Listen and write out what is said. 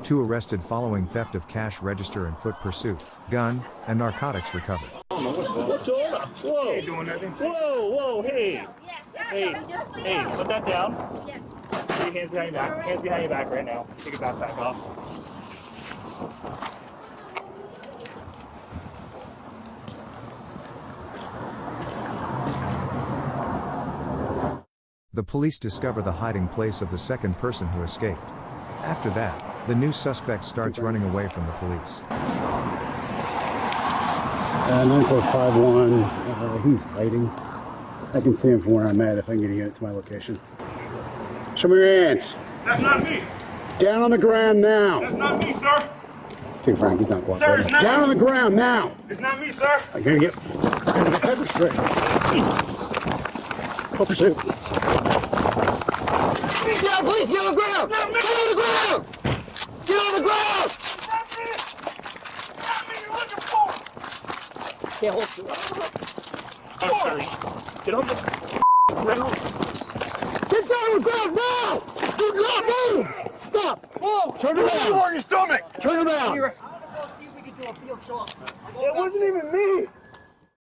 2 arrested following theft of cash register and foot pursuit, gun, and narcotics recovered. What's going on? Whoa! Hey, doing nothing. Whoa! Hey! Hey! Put that down. Yes. Put your hands behind your back. Hands behind your back right now. Take your backpack off. The police discover the hiding place of the second person who escaped. After that, the new suspect starts running away from the police. 9451, he's hiding. I can see him from where I'm at if I can get a unit to my location. Show me your hands. That's not me. Down on the ground now. That's not me, sir. Take Frank, he's not Sir, cooperating. it's not Down me. on the ground now. It's not me, sir. I'm gonna get pepper spray. Go pursuit. Get down, please, get on the ground! Get on the ground! Get on the ground! It's not me. It's not me you're looking for. Can't hold you. I'm sorry. Get on the ground. Get down on the ground now! Do not move! Stop! Whoa! Turn around! On your stomach. Turn around! It wasn't even me.